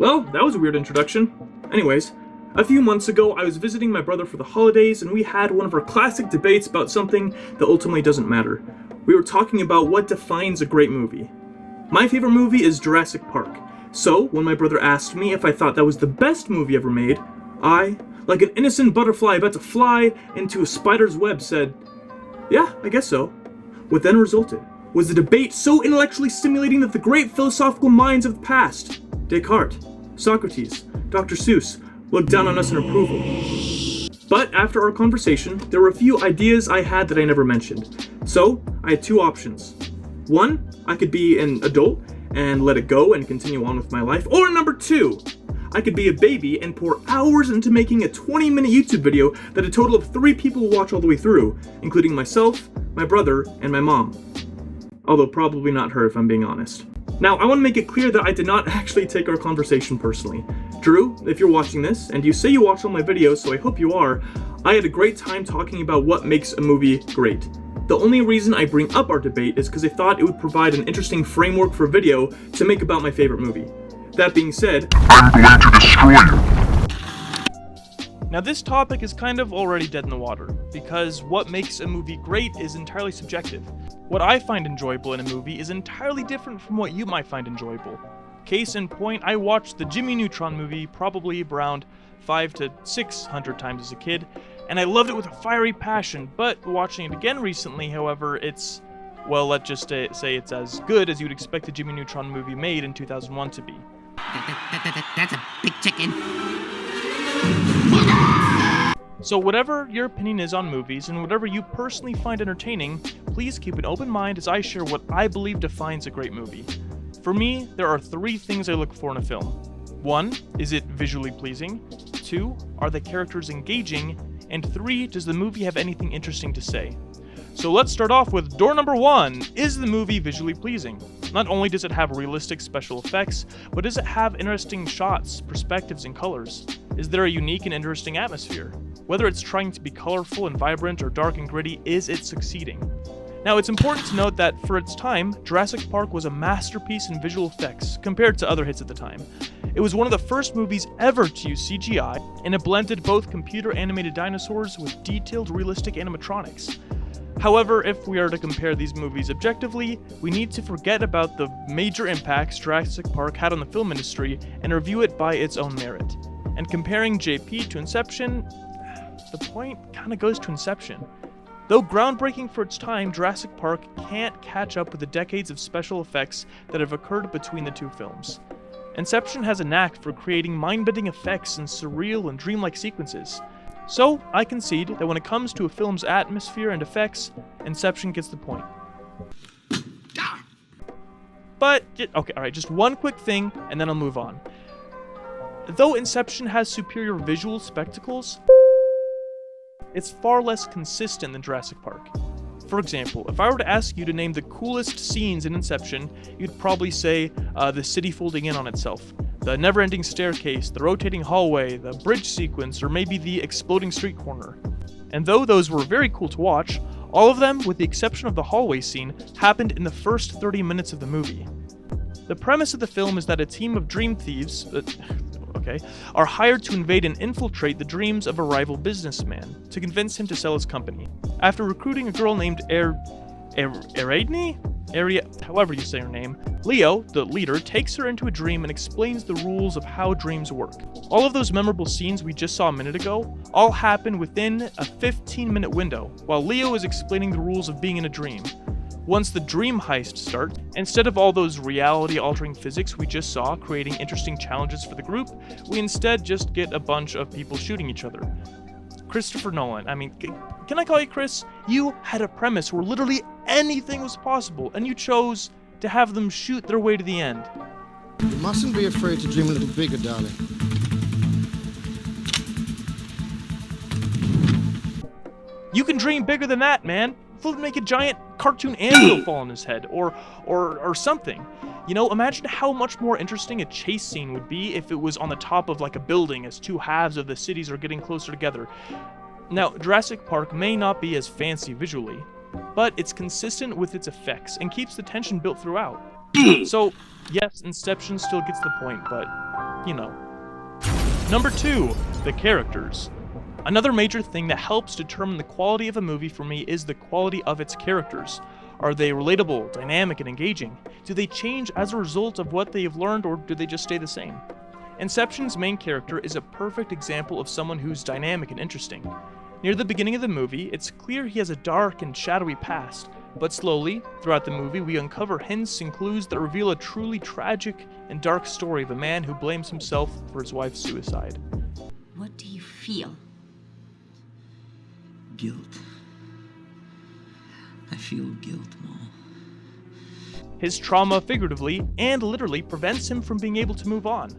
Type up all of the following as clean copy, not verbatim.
Well, that was a weird introduction. Anyways, a few months ago, I was visiting my brother for the holidays, and we had one of our classic debates about something that ultimately doesn't matter. We were talking about what defines a great movie. My favorite movie is Jurassic Park. So, when my brother asked me if I thought that was the best movie ever made, I, like an innocent butterfly about to fly into a spider's web, said, "Yeah, I guess so." What then resulted was a debate so intellectually stimulating that the great philosophical minds of the past, Descartes, Socrates, Dr. Seuss, looked down on us in approval. But after our conversation, there were a few ideas I had that I never mentioned. So, I had two options. One, I could be an adult and let it go and continue on with my life. Or number two, I could be a baby and pour hours into making a 20-minute YouTube video that a total of 3 people will watch all the way through, including myself, my brother, and my mom. Although probably not her if I'm being honest. Now, I want to make it clear that I did not actually take our conversation personally. Drew, if you're watching this, and you say you watch all my videos, so I hope you are, I had a great time talking about what makes a movie great. The only reason I bring up our debate is because I thought it would provide an interesting framework for a video to make about my favorite movie. That being said, I'm going to destroy you. Now this topic is kind of already dead in the water, because what makes a movie great is entirely subjective. What I find enjoyable in a movie is entirely different from what you might find enjoyable. Case in point, I watched the Jimmy Neutron movie probably around 500 to 600 times as a kid, and I loved it with a fiery passion, but watching it again recently, however, it's, well, let's just say it's as good as you'd expect a Jimmy Neutron movie made in 2001 to be. That's a big chicken. So whatever your opinion is on movies, and whatever you personally find entertaining, please keep an open mind as I share what I believe defines a great movie. For me, there are 3 things I look for in a film. 1, is it visually pleasing? 2, are the characters engaging? And 3, does the movie have anything interesting to say? So let's start off with door number 1, is the movie visually pleasing? Not only does it have realistic special effects, but does it have interesting shots, perspectives, and colors? Is there a unique and interesting atmosphere? Whether it's trying to be colorful and vibrant or dark and gritty, is it succeeding? Now, it's important to note that for its time, Jurassic Park was a masterpiece in visual effects compared to other hits at the time. It was one of the first movies ever to use CGI, and it blended both computer-animated dinosaurs with detailed, realistic animatronics. However, if we are to compare these movies objectively, we need to forget about the major impacts Jurassic Park had on the film industry and review it by its own merit. And comparing JP to Inception, the point kinda goes to Inception. Though groundbreaking for its time, Jurassic Park can't catch up with the decades of special effects that have occurred between the two films. Inception has a knack for creating mind-bending effects and surreal and dreamlike sequences. So, I concede that when it comes to a film's atmosphere and effects, Inception gets the point. But, okay, alright, just one quick thing, and then I'll move on. Though Inception has superior visual spectacles, it's far less consistent than Jurassic Park. For example, if I were to ask you to name the coolest scenes in Inception, you'd probably say the city folding in on itself, the never-ending staircase, the rotating hallway, the bridge sequence, or maybe the exploding street corner. And though those were very cool to watch, all of them, with the exception of the hallway scene, happened in the first 30 minutes of the movie. The premise of the film is that a team of dream thieves, are hired to invade and infiltrate the dreams of a rival businessman to convince him to sell his company. After recruiting a girl named Ariadne? However you say her name, Leo, the leader, takes her into a dream and explains the rules of how dreams work. All of those memorable scenes we just saw a minute ago all happen within a 15-minute window, while Leo is explaining the rules of being in a dream. Once the dream heist starts, instead of all those reality-altering physics we just saw creating interesting challenges for the group, we instead just get a bunch of people shooting each other. Christopher Nolan, I mean, can I call you Chris? You had a premise where literally anything was possible, and you chose to have them shoot their way to the end. You mustn't be afraid to dream a little bigger, darling. You can dream bigger than that, man. Make a giant cartoon anvil fall on his head, or something. You know, imagine how much more interesting a chase scene would be if it was on the top of like a building as two halves of the cities are getting closer together. Now, Jurassic Park may not be as fancy visually, but it's consistent with its effects and keeps the tension built throughout. So, yes, Inception still gets the point, but you know. Number 2, the characters. Another major thing that helps determine the quality of a movie for me is the quality of its characters. Are they relatable, dynamic, and engaging? Do they change as a result of what they have learned, or do they just stay the same? Inception's main character is a perfect example of someone who's dynamic and interesting. Near the beginning of the movie, it's clear he has a dark and shadowy past, but slowly, throughout the movie, we uncover hints and clues that reveal a truly tragic and dark story of a man who blames himself for his wife's suicide. What do you feel? Guilt. I feel guilt, Mom. His trauma, figuratively and literally, prevents him from being able to move on.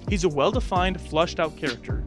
He's a well-defined, flushed-out character.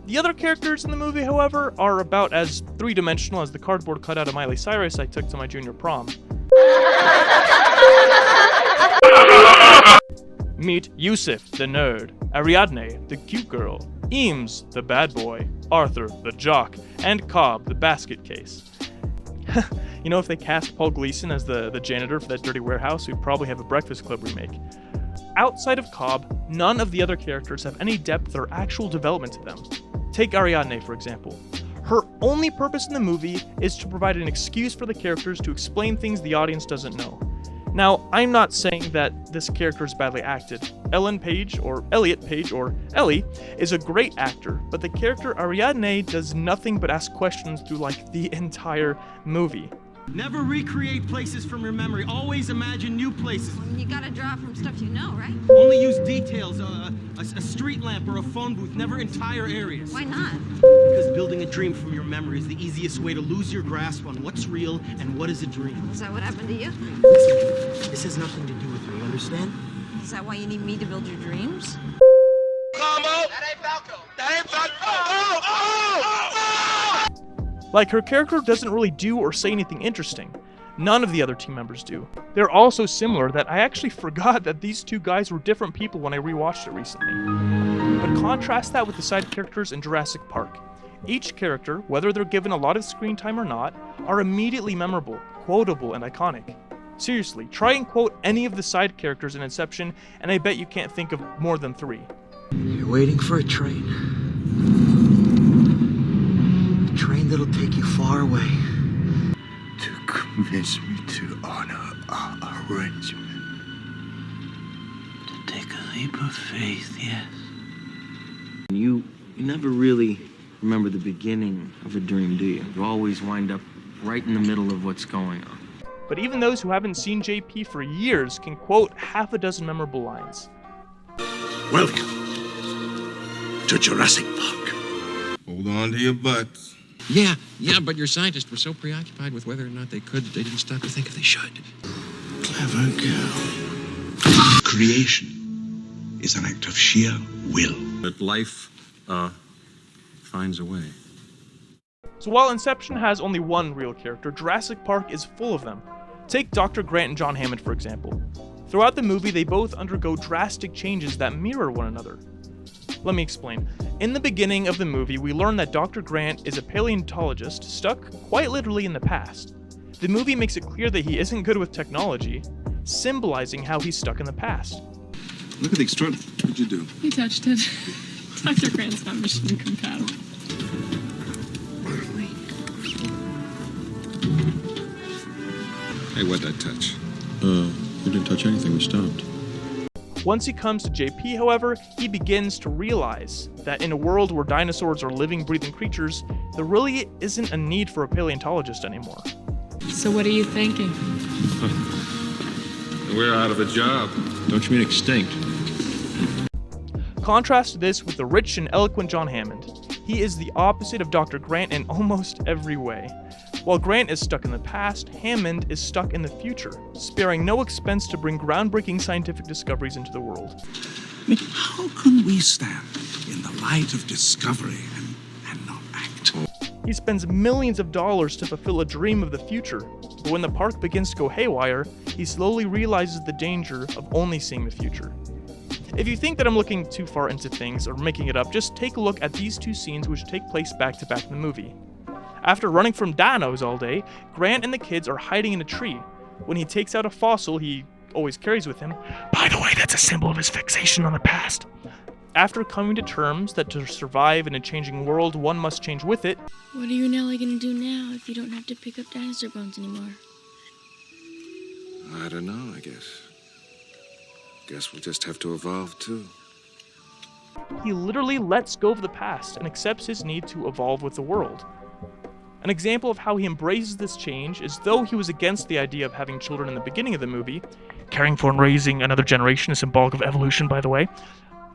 The other characters in the movie, however, are about as three-dimensional as the cardboard cutout of Miley Cyrus I took to my junior prom. Meet Yusuf, the nerd, Ariadne, the cute girl, Eames, the bad boy, Arthur, the jock, and Cobb, the basket case. You know, if they cast Paul Gleason as the janitor for that dirty warehouse, we'd probably have a Breakfast Club remake. Outside of Cobb, none of the other characters have any depth or actual development to them. Take Ariadne, for example. Her only purpose in the movie is to provide an excuse for the characters to explain things the audience doesn't know. Now, I'm not saying that this character is badly acted. Ellen Page, or Elliot Page, or Ellie, is a great actor, but the character Ariadne does nothing but ask questions through, like, the entire movie. Never recreate places from your memory. Always imagine new places. You gotta draw from stuff you know, right? Only use details, a street lamp or a phone booth, never entire areas. Why not? Because building a dream from your memory is the easiest way to lose your grasp on what's real and what is a dream. Is that what happened to you? Listen, this has nothing to do with me, understand? Is that why you need me to build your dreams? Like, her character doesn't really do or say anything interesting. None of the other team members do. They're all so similar that I actually forgot that these two guys were different people when I rewatched it recently. But contrast that with the side characters in Jurassic Park. Each character, whether they're given a lot of screen time or not, are immediately memorable, quotable, and iconic. Seriously, try and quote any of the side characters in Inception, and I bet you can't think of more than 3. You're waiting for a train. A train that'll take you far away. To convince me to honor our arrangement. To take a leap of faith, yes. You never really remember the beginning of a dream, do you? You always wind up right in the middle of what's going on. But even those who haven't seen JP for years can quote half a dozen memorable lines. Welcome to Jurassic Park. Hold on to your butts. Yeah, but your scientists were so preoccupied with whether or not they could that they didn't stop to think if they should. Clever girl. Creation is an act of sheer will. But life, finds a way. So while Inception has only one real character, Jurassic Park is full of them. Take Dr. Grant and John Hammond, for example. Throughout the movie, they both undergo drastic changes that mirror one another. Let me explain. In the beginning of the movie, we learn that Dr. Grant is a paleontologist stuck quite literally in the past. The movie makes it clear that he isn't good with technology, symbolizing how he's stuck in the past. Look at the extraordinary. What'd you do? He touched it. Dr. Grant's not mission compatible. Hey, what'd I touch? We didn't touch anything. We stopped. Once he comes to JP, however, he begins to realize that in a world where dinosaurs are living, breathing creatures, there really isn't a need for a paleontologist anymore. So what are you thinking? We're out of a job. Don't you mean extinct? Contrast this with the rich and eloquent John Hammond. He is the opposite of Dr. Grant in almost every way. While Grant is stuck in the past, Hammond is stuck in the future, sparing no expense to bring groundbreaking scientific discoveries into the world. I mean, how can we stand in the light of discovery and not act? He spends millions of dollars to fulfill a dream of the future, but when the park begins to go haywire, he slowly realizes the danger of only seeing the future. If you think that I'm looking too far into things or making it up, just take a look at these two scenes which take place back to back in the movie. After running from dinos all day, Grant and the kids are hiding in a tree. When he takes out a fossil, he always carries with him. By the way, that's a symbol of his fixation on the past. After coming to terms that to survive in a changing world, one must change with it. What are you and Ellie gonna do now if you don't have to pick up dinosaur bones anymore? I don't know, I guess. Guess we'll just have to evolve, too. He literally lets go of the past and accepts his need to evolve with the world. An example of how he embraces this change is though he was against the idea of having children in the beginning of the movie, caring for and raising another generation is symbolic of evolution, by the way,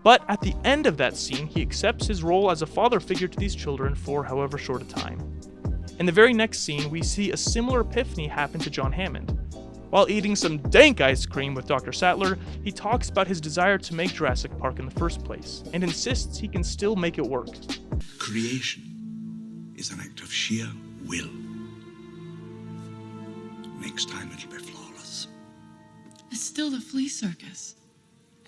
but at the end of that scene, he accepts his role as a father figure to these children for however short a time. In the very next scene, we see a similar epiphany happen to John Hammond. While eating some dank ice cream with Dr. Sattler, he talks about his desire to make Jurassic Park in the first place, and insists he can still make it work. Creation is an act of sheer will. Next time it'll be flawless. It's still the flea circus.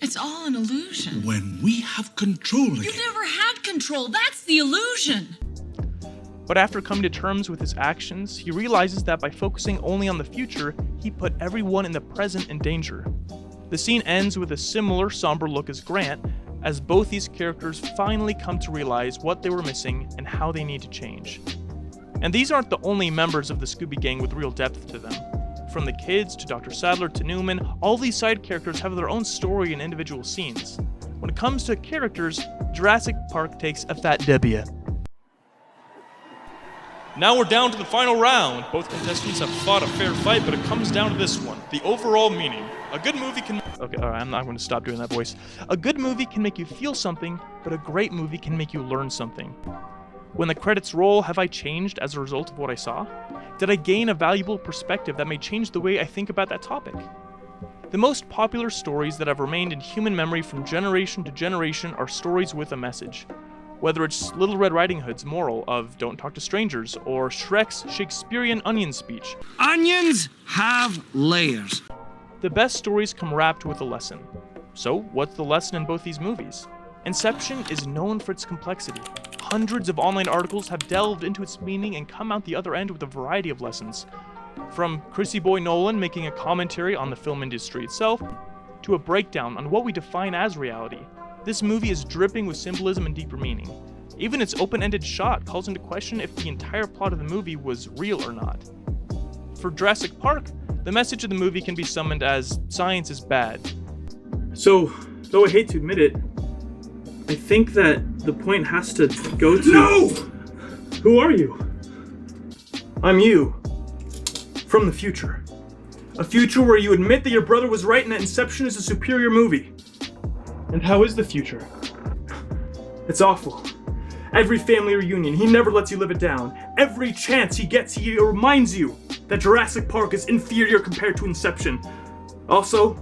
It's all an illusion. When we have control again. You never had control. That's the illusion. But after coming to terms with his actions, he realizes that by focusing only on the future, he put everyone in the present in danger. The scene ends with a similar somber look as Grant, as both these characters finally come to realize what they were missing and how they need to change. And these aren't the only members of the Scooby Gang with real depth to them. From the kids to Dr. Sattler to Newman, all these side characters have their own story and individual scenes. When it comes to characters, Jurassic Park takes a fat W. Now we're down to the final round. Both contestants have fought a fair fight, but it comes down to this one. The overall meaning. A good movie can... Okay, alright, I'm not going to stop doing that voice. A good movie can make you feel something, but a great movie can make you learn something. When the credits roll, have I changed as a result of what I saw? Did I gain a valuable perspective that may change the way I think about that topic? The most popular stories that have remained in human memory from generation to generation are stories with a message. Whether it's Little Red Riding Hood's moral of don't talk to strangers, or Shrek's Shakespearean onion speech. Onions have layers. The best stories come wrapped with a lesson. So, what's the lesson in both these movies? Inception is known for its complexity. Hundreds of online articles have delved into its meaning and come out the other end with a variety of lessons. From Chrissy Boy Nolan making a commentary on the film industry itself, to a breakdown on what we define as reality. This movie is dripping with symbolism and deeper meaning. Even its open-ended shot calls into question if the entire plot of the movie was real or not. For Jurassic Park, the message of the movie can be summoned as science is bad. So, though I hate to admit it, I think that the point has to go to... No! Who are you? I'm you. From the future. A future where you admit that your brother was right and that Inception is a superior movie. And how is the future? It's awful. Every family reunion, he never lets you live it down. Every chance he gets, he reminds you that Jurassic Park is inferior compared to Inception. Also,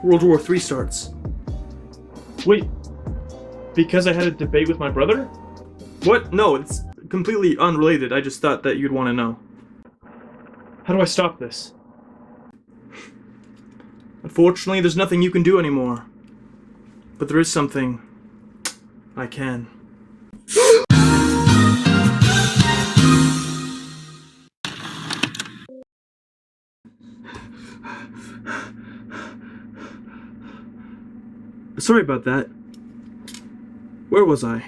World War III starts. Wait, because I had a debate with my brother? What? No, it's completely unrelated. I just thought that you'd want to know. How do I stop this? Unfortunately, there's nothing you can do anymore. But there is something I can. Sorry about that. Where was I?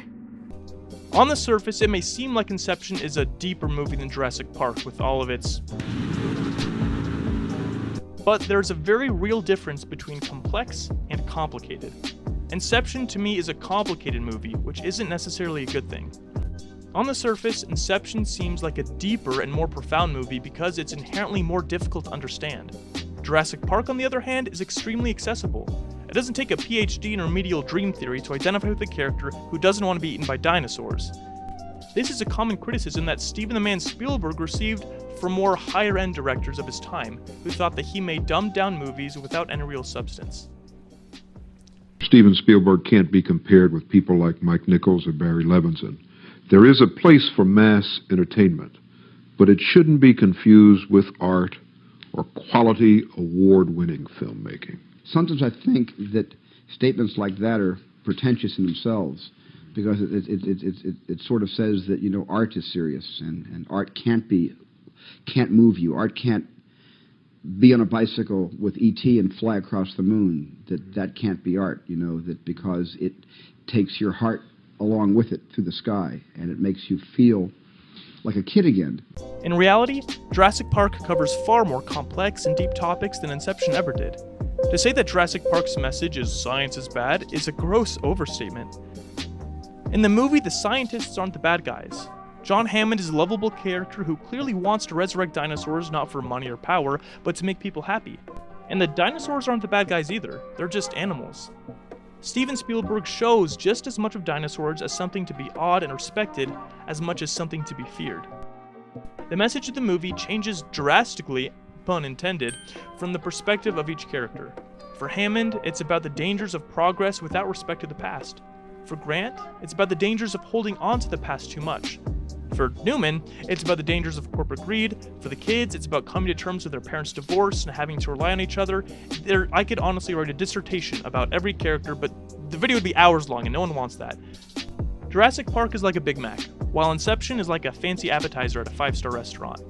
On the surface, it may seem like Inception is a deeper movie than Jurassic Park with all of its... But there's a very real difference between complex and complicated. Inception to me is a complicated movie, which isn't necessarily a good thing. On the surface, Inception seems like a deeper and more profound movie because it's inherently more difficult to understand. Jurassic Park, on the other hand, is extremely accessible. It doesn't take a PhD in remedial dream theory to identify with a character who doesn't want to be eaten by dinosaurs. This is a common criticism that Steven the Man Spielberg received from more higher-end directors of his time, who thought that he made dumbed-down movies without any real substance. Steven Spielberg can't be compared with people like Mike Nichols or Barry Levinson. There is a place for mass entertainment, but it shouldn't be confused with art or quality award-winning filmmaking. Sometimes I think that statements like that are pretentious in themselves, because it sort of says that, you know, art is serious and art can't move you. Art can't be on a bicycle with E.T. and fly across the moon, that can't be art, you know, that because it takes your heart along with it through the sky, and it makes you feel like a kid again. In reality, Jurassic Park covers far more complex and deep topics than Inception ever did. To say that Jurassic Park's message is science is bad is a gross overstatement. In the movie, the scientists aren't the bad guys. John Hammond is a lovable character who clearly wants to resurrect dinosaurs not for money or power, but to make people happy. And the dinosaurs aren't the bad guys either, they're just animals. Steven Spielberg shows just as much of dinosaurs as something to be awed and respected as much as something to be feared. The message of the movie changes drastically, pun intended, from the perspective of each character. For Hammond, it's about the dangers of progress without respect to the past. For Grant, it's about the dangers of holding on to the past too much. For Newman, it's about the dangers of corporate greed. For the kids, it's about coming to terms with their parents' divorce and having to rely on each other. I could honestly write a dissertation about every character, but the video would be hours long and no one wants that. Jurassic Park is like a Big Mac, while Inception is like a fancy appetizer at a 5-star restaurant.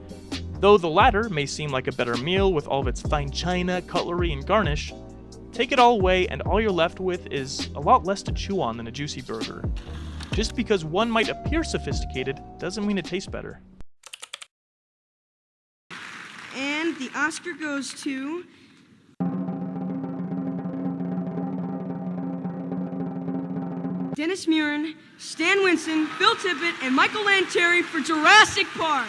Though the latter may seem like a better meal with all of its fine china, cutlery, and garnish, take it all away and all you're left with is a lot less to chew on than a juicy burger. Just because one might appear sophisticated doesn't mean it tastes better. And the Oscar goes to... Dennis Muren, Stan Winston, Phil Tippett, and Michael Lanterry for Jurassic Park.